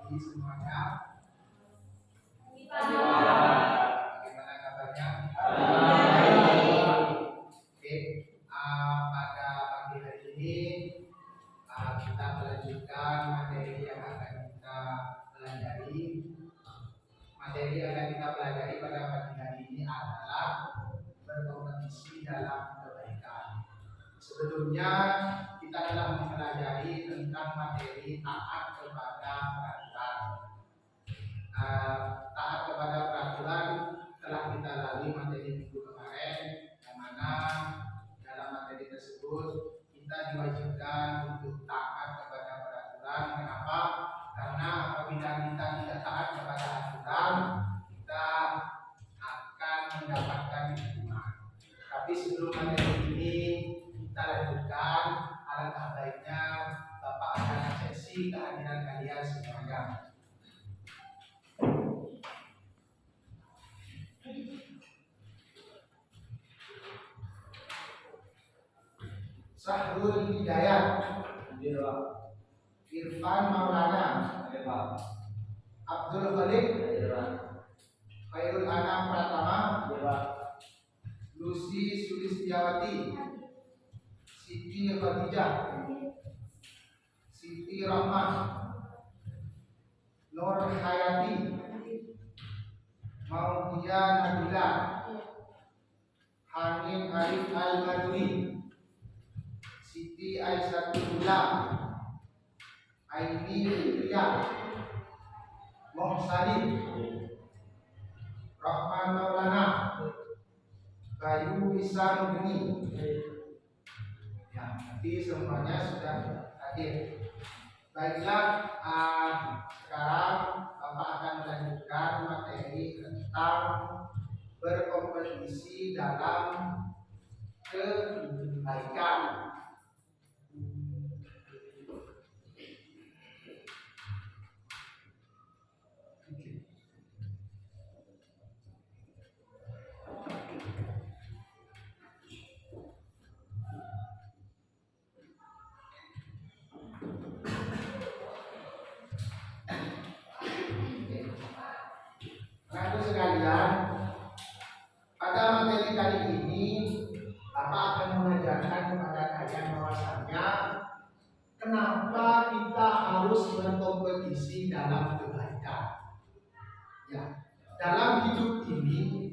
pagi semuanya. Bagaimana kabarnya? Oke, pada pagi hari ini kita melanjutkan materi yang akan kita pelajari. Materi yang akan kita pelajari pada pagi hari ini adalah berkompetisi dalam kebaikan. Sebelumnya kita telah mempelajari tentang materi taat kepada peraturan. Taat kepada peraturan telah kita lalui materi minggu kemarin, yang mana dalam materi tersebut kita diwajibkan untuk taat kepada peraturan. Kenapa? Karena apabila kita tidak taat kepada aturan, kita akan mendapatkan hukuman. Tapi sebelum materi ini kita lanjutkan, alangkah baiknya Bapak akan aksesi kehadiran kalian semuanya. Sahrul Hidayat, Irfan Maulana, Abdul Khalid, Khairul Anam Pratama, Lucy Sulistiawati, Siti Khadijah, Siti Rahman, Nur Hayati, Maudia Nabila, Hanin Arif Al-Maduri, Siti Aisyatullah, Aini Fitriah, Mohsalim, Rahman Maulana, Bayu Wisam Geni. Ya, nanti semuanya sudah hadir. Baiklah, sekarang Bapak akan melanjutkan materi tentang berkompetisi dalam kebaikan. Rekan sekalian, pada materi kali ini Bapak akan mengajarkan kepada kalian bahwasanya kenapa kita harus berkompetisi dalam kebaikan. Ya, dalam hidup ini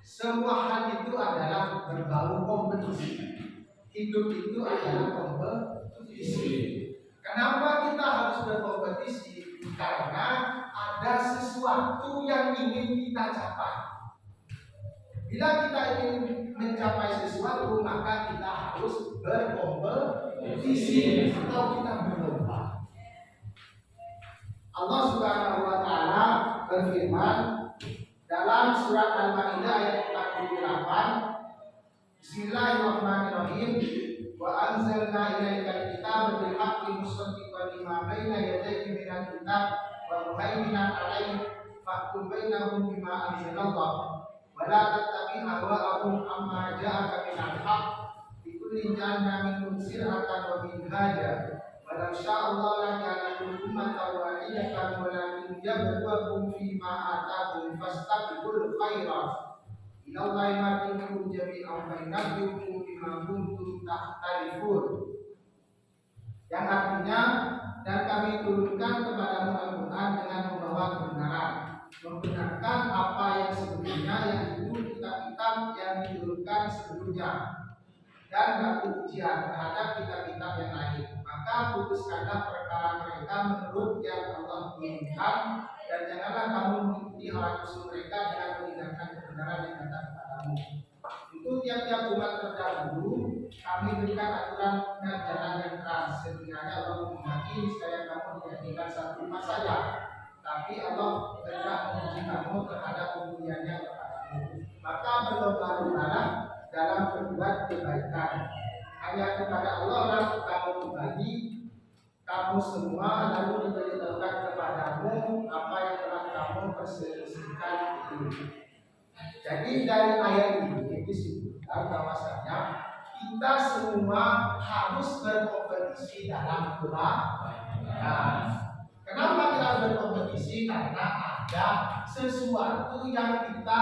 semua hal itu adalah berbau kompetisi. Hidup itu adalah kompetisi. Kenapa kita harus berkompetisi? Karena ada sesuatu yang ingin kita capai. Bila kita ingin mencapai sesuatu, maka kita harus berkompetisi atau kita berlomba. Allah Subhanahu wa taala berfirman dalam surat Al-Maidah ayat 48, Bismillahirrahmanirrahim. Wa anzalna ilaikal kitaba bil haqqi musaddiqan lima baina yadayhi minal kitab wa muhaiminan 'alaihi fahkum bainahum bima anzalallah wa la tattabi' ahwa'ahum amma ja'aka minal haqq likullin ja'alna minkum shir'atan wa minhaja wa law sya'allahu la ja'alakum ummatan wahidatan walakin yabluwakum fima ataakum fastabiqul khairat ilallahi marji'ukum jami'an fa yunabbi'ukum bima kuntum tahtalifun. Yang artinya, dan kami turunkan kepadamu Al-Quran dengan membawa kebenaran, membenarkan apa yang sebelumnya, yang itu kitab-kitab yang diturunkan sebelumnya, dan batu ujian terhadap kitab-kitab yang lain. Maka putuskanlah perkara mereka menurut yang Allah inginkan, dan janganlah kamu mengikuti hawa nafsu mereka dengan meninggalkan kebenaran yang datang kepadamu. Untuk tiap-tiap umat terdahulu kami berikan aturan dan jalan yang keras. Sekiranya Allah menghendaki niscaya kamu dijadikan satu umat saja, tapi Allah hendak menguji kamu terhadap kemuliaannya kepadamu. Maka berlomba-lombalah dalam berbuat kebaikan. Hanya kepada Allah lah kamu kembali, kamu semua, lalu diberitahukan kepadamu apa yang telah kamu perselisihkan itu. Jadi dari ayat ini disebutkan bahwasanya kita semua harus berkompetisi dalam kebaikan. Kenapa kita harus ada sesuatu yang kita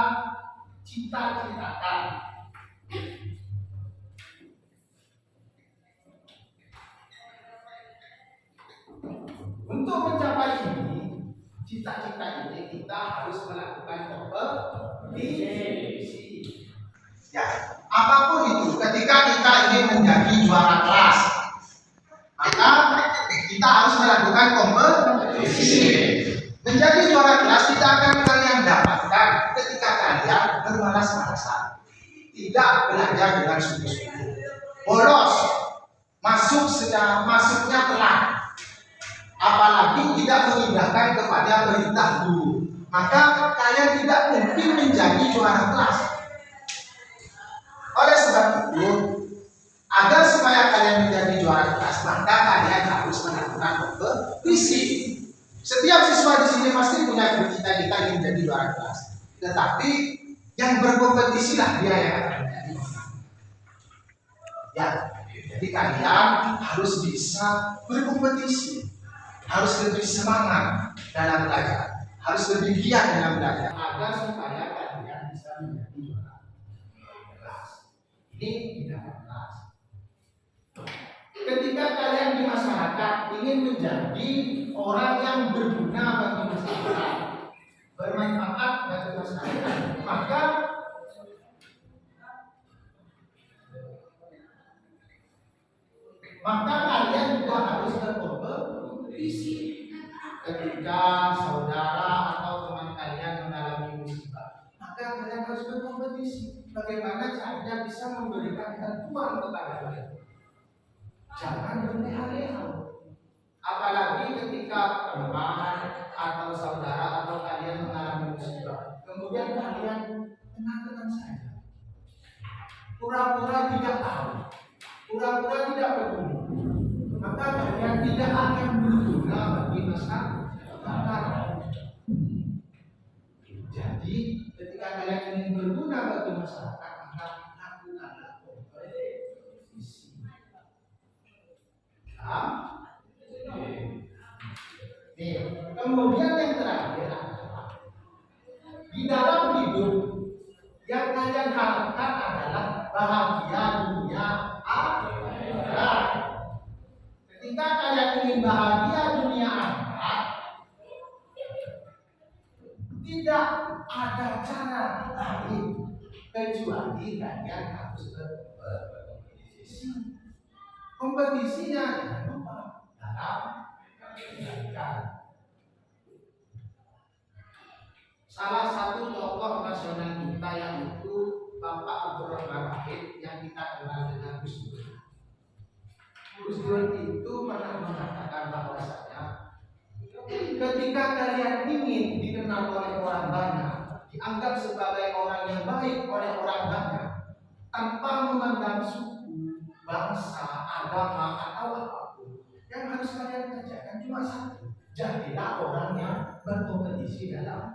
cita-citakan. Untuk mencapai ini, cita-cita ini kita harus melakukan kompetisi. Ya, apapun itu, ketika kita ingin menjadi juara kelas, maka kita harus melakukan kompetisi. Menjadi juara kelas tidak akan kalian dapatkan ketika kalian bermalas-malasan, tidak belajar dengan sungguh-sungguh, bolos, masuknya telat, apalagi tidak mengindahkan kepada perintah guru, maka kalian tidak mungkin menjadi juara kelas. Oleh sebab itu, agar supaya kalian menjadi juara kelas, maka kalian harus melakukan kompetisi. Setiap siswa di sini pasti punya cita-cita ingin menjadi juara kelas, tetapi yang berkompetisi lah dia yang akan menjadi menang. Ya, jadi kalian harus bisa berkompetisi, harus lebih semangat dalam belajar, harus lebih giat dalam belajar, agar supaya kalian bisa menjadi juara kelas. Ini tidak kelas. Ketika kalian di masyarakat ingin menjadi orang yang berguna bagi masyarakat, bermanfaat bagi masyarakat, maka kalian juga harus berkompetisi. Ketika saudara atau teman kalian mengalami musibah, maka kalian harus berkompetisi. Bagaimana caranya bisa memberikan bantuan kepada mereka? Jangan berleha-leha. Apalagi ketika teman atau saudara atau kalian mengalami musibah, kemudian kalian tenang-tenang saja, pura-pura tidak tahu, pura-pura tidak peduli, maka kalian tidak akan berguna bagi masyarakat. Jadi ketika kalian ingin berguna bagi masyarakat, maka lakukanlah kompetisi. Kemudian yang terakhir adalah di dalam hidup yang kalian harapkan adalah bahagia dunia akhirat. Ketika kalian ingin bahagia dunia akhirat, tidak ada cara lain kecuali kalian harus berkompetisi. Kompetisinya dalam kebaikan. Salah satu tokoh nasional kita yang itu Bapak Abdurrahman Wahid yang kita kenal dengan Gus Dur. Gus Dur itu pernah mengatakan bahwasanya ketika kalian ingin dikenal oleh orang banyak, dianggap sebagai orang yang baik oleh orang banyak, tanpa memandang suku, bangsa, agama atau apapun, yang harus kalian kerjakan cuma satu: jadilah orang yang berkompetisi dalam.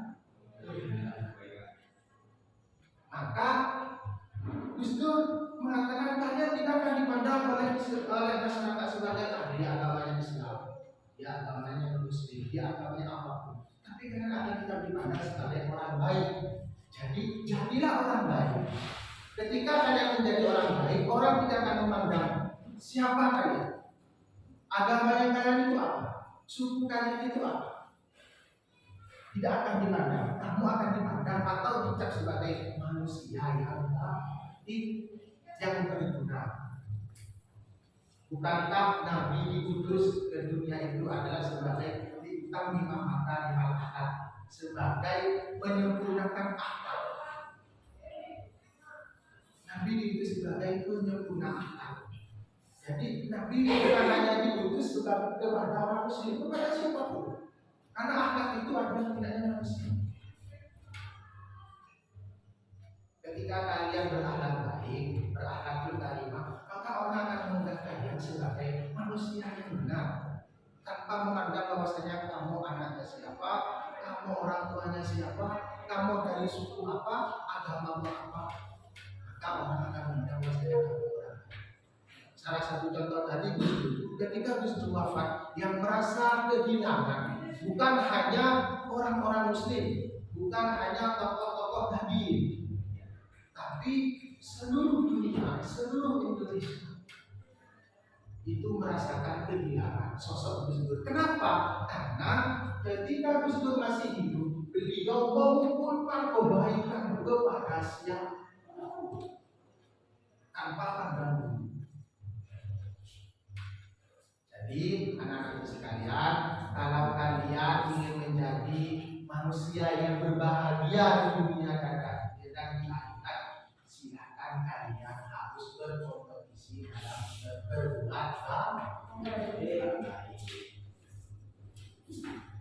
Maka Gus Dur mengatakan kalian tidak akan dipandang oleh masyarakat sebagai ahli agamanya Islam, ya agamanya Muslim, ya agamanya apapun, tapi kalian akan kita dipandang sebagai orang baik. Jadi jadilah orang baik. Ketika kalian menjadi orang baik, orang tidak akan memandang siapa kalian, agama yang kalian itu apa, suku kalian itu apa. Tidak akan dipandang, kamu akan dipandang atau dicap sebagai manusia yang baik, yang berguna. Bukankah Nabi diutus ke dunia itu adalah sebagai bintang 5 mata 5 akal, sebagai menyempurnakan akal. Nabi diutus sebagai penyempurna akal. Jadi Nabi bukan hanya diutus kepada manusia, kepada siapapun. Karena akhlak itu adalah tindakan manusia. Ketika kalian berakhlak baik, berakhlak karimah, maka orang akan menganggap kalian sebagai manusia yang benar, tanpa memandang bahwasanya kamu anaknya siapa, kamu orang tuanya siapa, kamu dari suku apa, agama apa. Maka orang akan menganggap bahwasanya kamu orang. Salah satu contoh tadi Gus Dur, ketika Gus Dur wafat, yang merasa kehilangan bukan hanya orang-orang muslim, bukan hanya tokoh-tokoh nabi, tapi seluruh dunia, seluruh Indonesia itu merasakan kehilangan sosok Gus Dur. Kenapa? Karena ketika Gus Dur masih hidup, beliau mengumpulkan kebaikan kepada siapa tanpa pandang bulu. Jadi anak-anak sekalian, kalau kalian ingin menjadi manusia yang berbahagia di dunia dan di akhirat, silakan kalian harus berkompetisi dalam berbuat baik.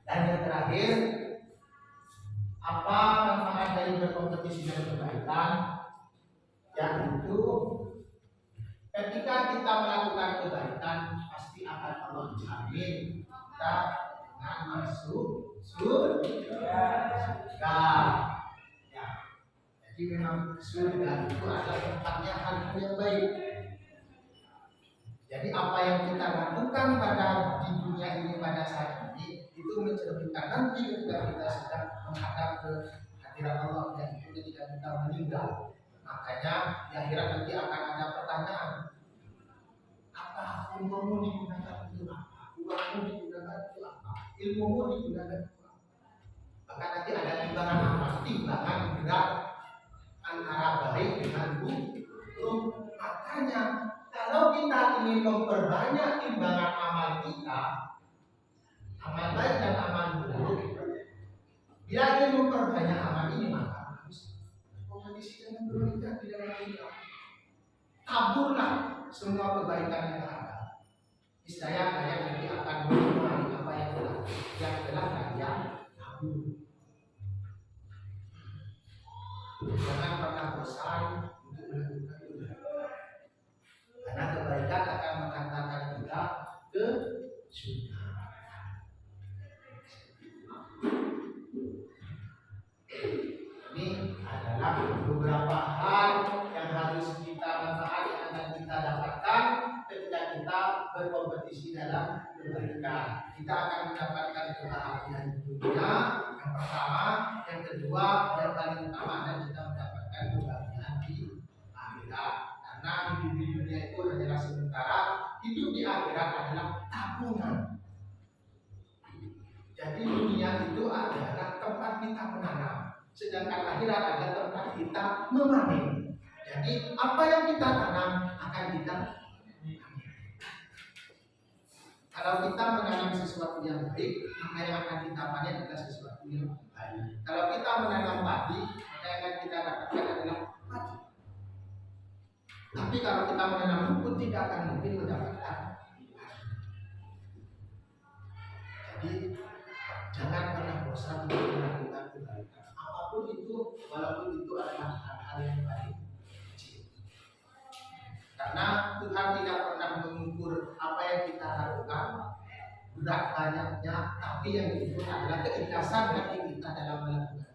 Dan yang terakhir, apa manfaat dari berkompetisi dalam kebaikan? Yaitu ketika kita melakukan kebaikan, pasti akan Allah jamin kita dengan masuk surga. Ya. Jadi memang surga itu adalah tempatnya hal yang baik. Jadi apa yang kita lakukan pada di dunia ini pada saat ini itu mencerminkan nanti ketika kita sedang menghadap ke hadirat Allah, yaitu ketika kita meninggal. Makanya di akhirat nanti akan ada pertanyaan, apa ilmumu digunakan untuk apa? Uangmu digunakan untuk apa? Ilmumu digunakan untuk apa? Maka nanti ada timbangan amal, timbangan berat antara baik dengan buruk. Makanya kalau kita ingin memperbanyak timbangan amal kita, amal baik dan amal buruk, bila ingin memperbanyak amal ini maka kondisi dengan berbeda di dalam dunia. Taburlah semua kebaikan yang ada. Istilahnya kalian nanti akan mengulangi apa yang telah kalian tabur. Jangan pernah bosan untuk melakukan kebaikan, karena kebaikan akan mengantarkan kita ke surga. Ini adalah beberapa hal yang harus kita manfaatkan dan kita dapatkan ketika kita berkompetisi dalam kebaikan. Kita akan mendapatkan kebahagiaan di dunia yang pertama, yang kedua, yang paling utama adalah kita mendapatkan kebahagiaan di akhirat. Karena hidup di dunia itu hanyalah sementara, hidup di akhirat adalah tabungan. Jadi dunia itu adalah tempat kita menanam, sedangkan akhirat adalah tempat kita memanen. Jadi apa yang kita tanam akan kita panen. Kalau kita menanam sesuatu yang baik, maka yang akan kita panen adalah sesuatu yang baik. Kalau kita menanam padi, maka yang akan kita dapatkan adalah padi. Tapi kalau kita menanam rumput, tidak akan mungkin mendapatkan padi. Jadi jangan pernah bosan untuk melakukan kebaikan. Apapun itu, walaupun itu adalah hal-hal yang baik. Karena Tuhan tidak pernah mengukur apa yang kita lakukan berat banyaknya, tapi yang diukur adalah keikhlasan hati kita dalam melakukan.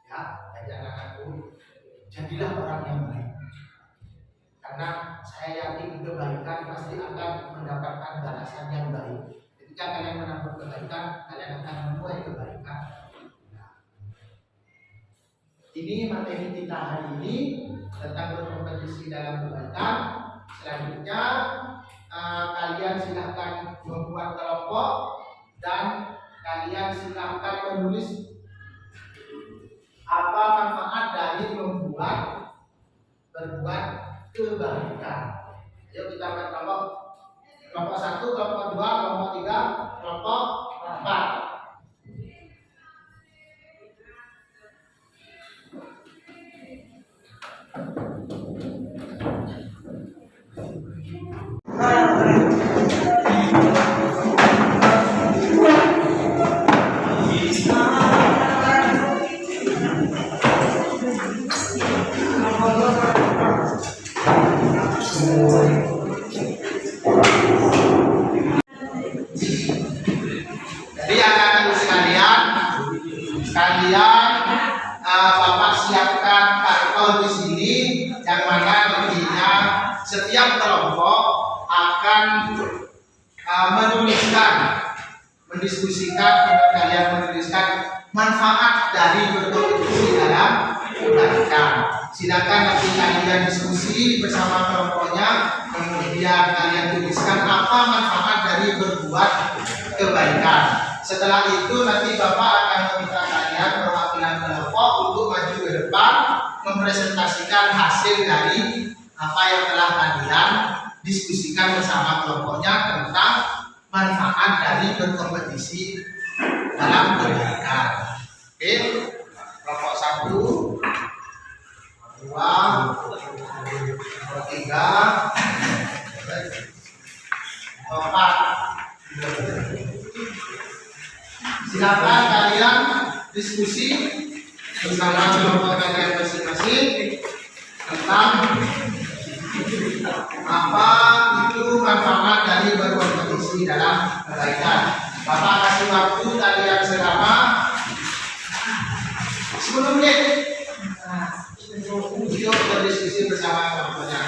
Ya, jadi anak-anakku, jadilah orang yang baik. Karena saya yakin kebaikan pasti akan mendapatkan balasan yang baik. Ketika kalian menabur kebaikan, kalian akan menuai kebaikan. Ini materi kita hari ini tentang berkompetisi dalam kebaikan. Selanjutnya kalian silahkan membuat kelompok dan kalian silahkan menulis apa manfaat dari berbuat kebaikan. Ayo kita buat kelompok. Kelompok 1, kelompok 2, kelompok 3, kelompok 4. Jadi anak-anak sekalian, Bapak siapkan karton di sini, yang mana nantinya setiap kelompok akan menuliskan mendiskusikan dengan kalian menuliskan manfaat dari berkompetisi dalam kebaikan. Silakan nanti kalian diskusi bersama kelompoknya, kemudian kalian tuliskan apa manfaat dari berbuat kebaikan. Setelah itu nanti Bapak akan meminta kalian perwakilan kelompok untuk maju ke depan mempresentasikan hasil dari apa yang telah kalian diskusikan bersama kelompoknya tentang manfaat dari berkompetisi dalam kebaikan. Oke, kelompok 1, 2, 3, 4. Silakan kalian diskusi bersama kelompok kalian masing-masing tentang apa itu manfaat dari berkompetisi dalam kebaikan. Bapak kasih waktu kalian selama 10 menit untuk berdiskusi bersama kelompoknya.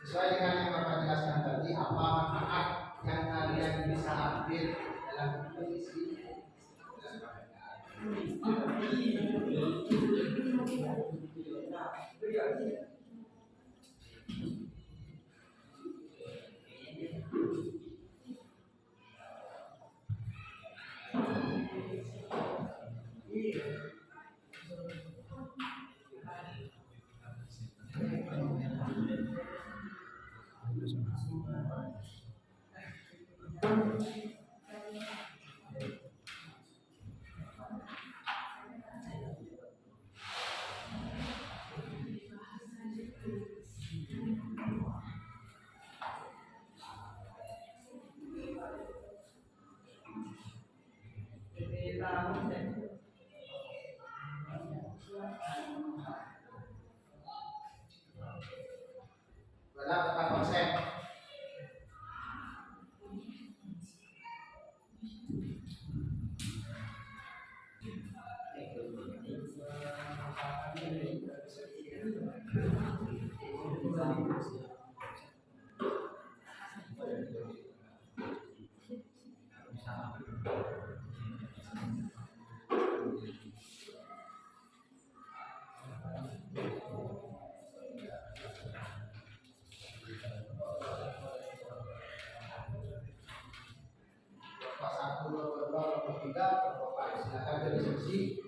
Sesuai dengan yang Bapak jelaskan tadi, apa manfaat yang kalian bisa ambil dalam kompetisi? Tetap konsep. Silakan berdiskusi.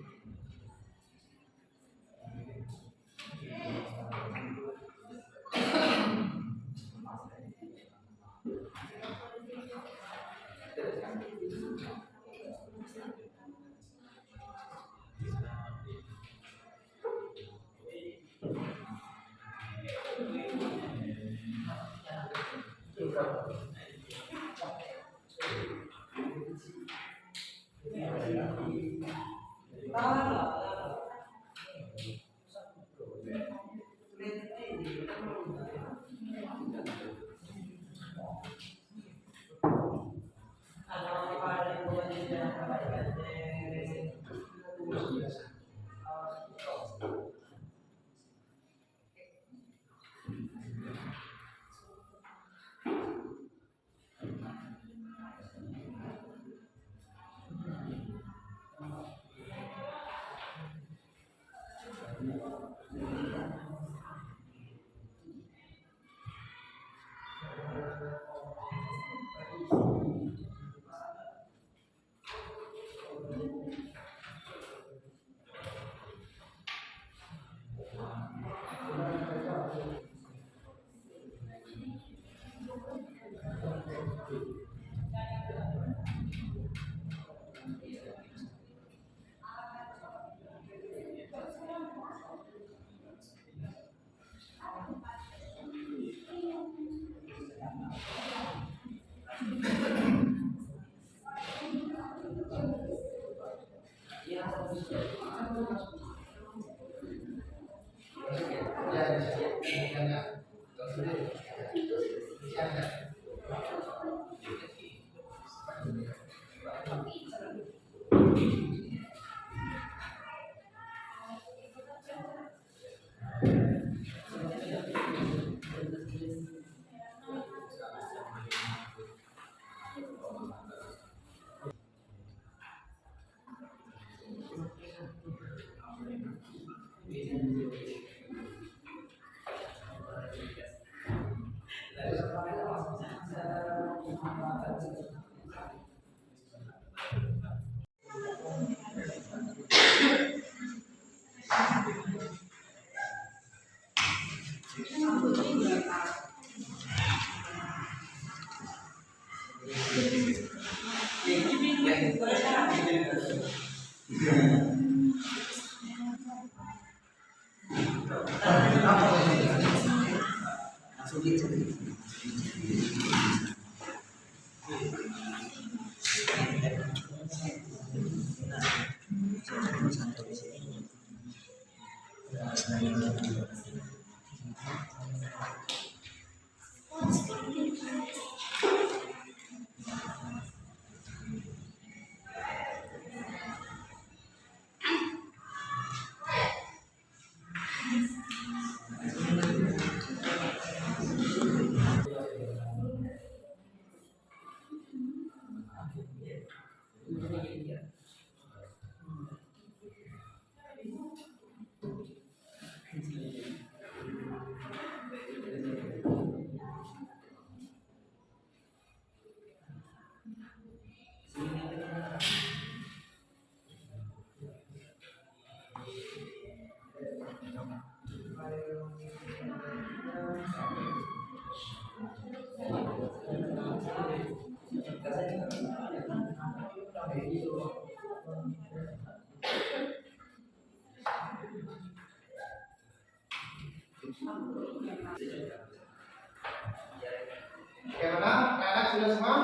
Bagaimana? Anak sudah semua?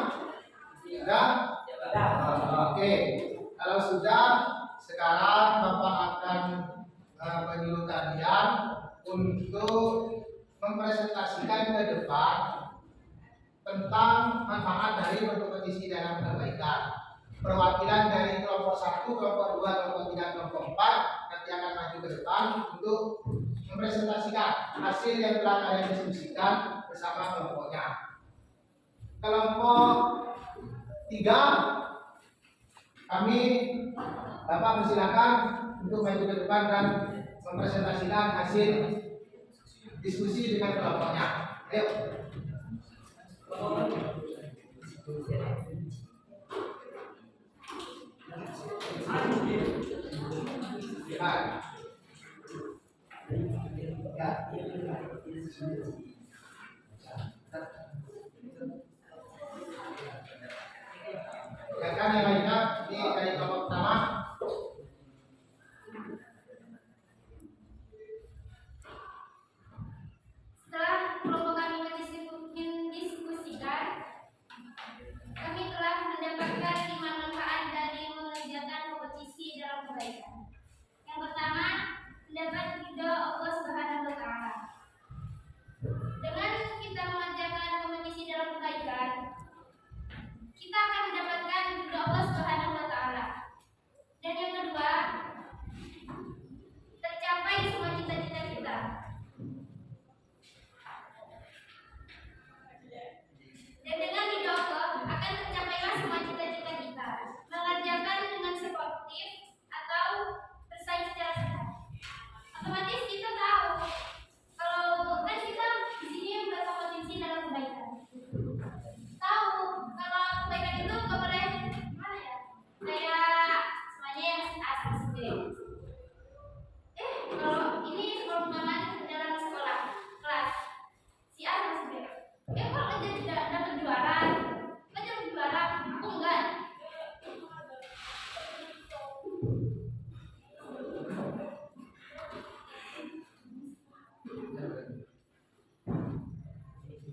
Sudah? Oke. Kalau sudah, sekarang Bapak akan menyuruh kalian untuk mempresentasikan ke depan tentang manfaat dari berkompetisi dalam perbaikan. Perwakilan dari kelompok 1, kelompok 2, kelompok 3, kelompok 4 nanti akan maju ke depan untuk mempresentasikan hasil yang telah kalian diskusikan bersama kelompoknya. Kelompok 3, kami Bapak persilakan untuk maju ke depan dan mempresentasikan hasil diskusi dengan kelompoknya. Ayo. Ya kan yang lainnya dari kelompok pertama. Setelah kelompok kami mendiskusikan, kami telah mendapatkan 5 manfaat dari mengerjakan kompetisi dalam kebaikan. Yang pertama, mendapat ridho Allah Subhanahu wa Ta'ala. Dengan kita mengerjakan kompetisi dalam kebaikan, kita akan mendapatkan ridho Allah Subhanahu wa Ta'ala. Dan yang kedua, tercapai semua cita-cita kita. Dan dengan ridho Allah akan tercapailah semua cita-cita kita. Mengerjakan dengan sportif atau bersaing secara sehat. Otomatis kita tahu kalau kan kita di sini berkompetisi dalam kebaikan. Tahu kalau kebaikan itu nggak boleh gimana ya? Kayak semuanya yang asal sendiri. Kalau ini perkembangan dalam sekolah kelas si A sama si B. Kalau aja tidak dapat juara, aku enggak.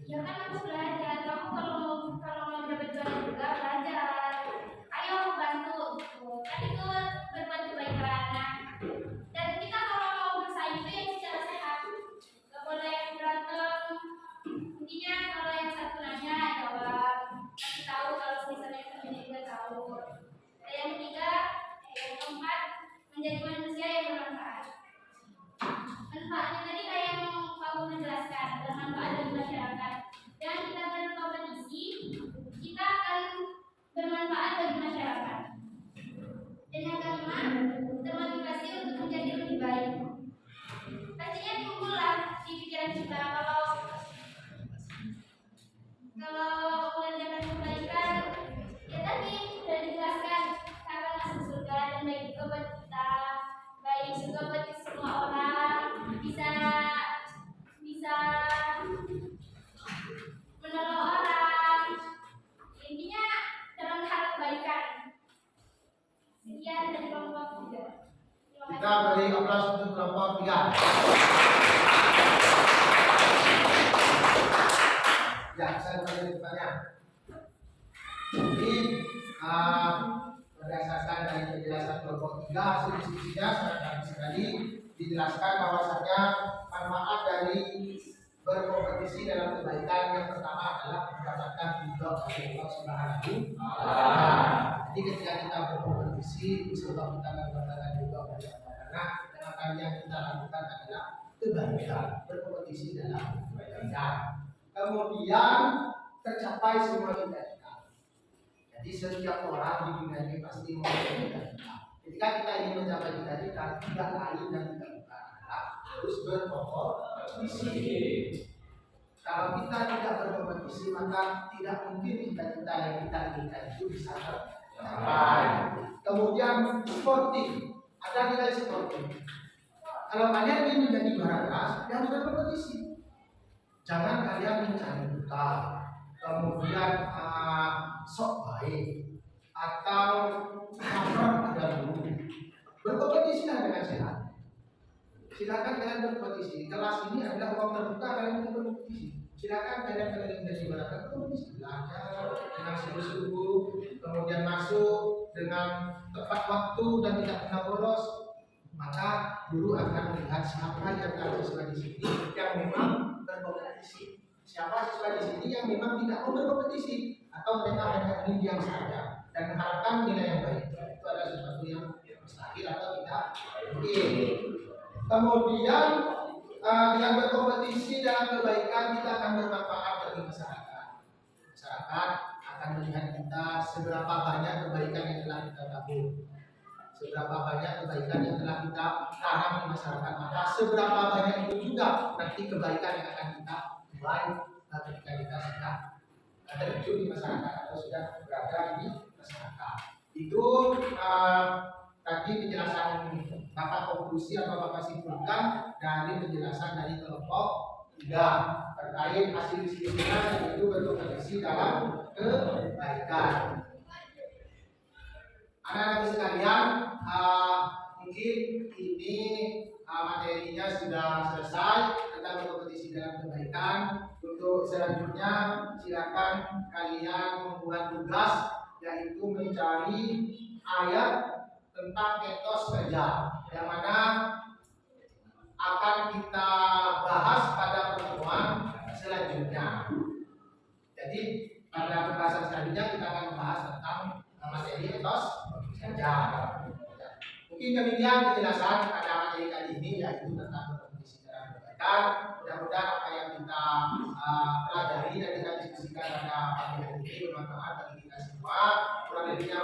Ya kan aku belajar. Kamu kalau mau dapat juara juga belajar. Ayo bantu. Kan itu berbuat kebaikan anak. Dan kita kalau mau bersaing itu yang secara sehat. Gak boleh berantem. Intinya kalau yang satu nanya jawab. Kasih tahu kalau misalnya yang satunya juga tahu. Dan yang ketiga, yang keempat, menjadi manusia yang bermanfaat. Manfaatnya tadi kayak yang kamu menjelaskan, bermanfaat bagi masyarakat. Dan kita berkompetisi, kita akan bermanfaat bagi masyarakat. Dan yang kelima, termotivasi untuk menjadi lebih baik. Pastinya timbullah di pikiran kita kalau mengerjakan kebaikan, ya tadi sudah dijelaskan akan masuk surga dan baik juga buat kita, baik juga buat semua orang, bisa menolong orang. Intinya dalam hal kebaikan. Sekian dari kelompok 3. Kita beri aplaus untuk kelompok 3. Ya, saya mulai depannya. Jadi berdasarkan dari penjelasan kelompok 3 hasil diskusinya sangat bagus sekali dijelaskan bahwasanya manfaat dari berkompetisi dalam kebaikan yang pertama adalah mendapatkan ridho dari Allah Subhanahu wa Ta'ala. Jadi ketika kita berkompetisi, insya Allah kita akan mendapatkan ridho dari Allah karena dengan yang kita lakukan adalah kebaikan, berkompetisi dalam kebaikan. Kemudian tercapai semua cita-cita. Jadi setiap orang di dunia ini pasti memiliki cita-cita. Ketika kita ingin mencapai cita-cita, tidak lain dan tidak bukan adalah harus berkompetisi. Kalau kita tidak berkompetisi, maka tidak mungkin cita-cita yang kita inginkan itu bisa tercapai. Kemudian sportif, ada nilai sportif. Kalau kalian ingin menjadi juara kelas, ya harus berkompetisi. Jangan kalian mencari buta, kemudian sok baik atau nafrah pada guru. Berkompetisi dengan sehat. Silakan kalian berkompetisi. Kelas ini adalah ruang terbuka, kalian untuk berkompetisi. Silakan kalian menjadi juara berkompetisi, belajar dengan sungguh-sungguh, kemudian masuk dengan tepat waktu dan tidak pernah bolos. Maka guru akan melihat siapa yang siswa di sini yang memang berkompetisi, siapa siswa di sini yang memang tidak mau berkompetisi atau mereka hanya ingin diam saja dan mengharapkan nilai yang baik. Itu adalah sesuatu yang mustahil atau tidak mungkin. Kemudian dengan berkompetisi dalam kebaikan kita akan bermanfaat bagi masyarakat. Masyarakat akan melihat kita seberapa banyak kebaikan yang telah kita tabur, seberapa banyak kebaikan yang telah kita tanam di masyarakat, maka seberapa banyak itu juga nanti kebaikan yang akan kita buat ketika kita sudah terjun di masyarakat atau sudah berada di masyarakat. Itu tadi penjelasan Bapak konklusi atau Bapak simpulkan dari penjelasan dari kelompok 3 terkait hasil diskusinya, yaitu berkompetisi dalam kebaikan. Anak-anak sekalian, mungkin ini materinya sudah selesai tentang berkompetisi dalam kebaikan. Untuk selanjutnya silakan kalian membuat tugas, yaitu mencari ayat tentang etos kerja yang mana akan kita bahas pada pertemuan selanjutnya. Jadi pada pembahasan selanjutnya kita akan membahas tentang materi etos kerja. Mungkin demikian penjelasan pada materi kali ini, yaitu tentang berkompetisi dalam kebaikan. Mudah-mudahan apa yang kita pelajari dan kita diskusikan pada pagi hari ini bermanfaat bagi kita semua. Kurang lebihnya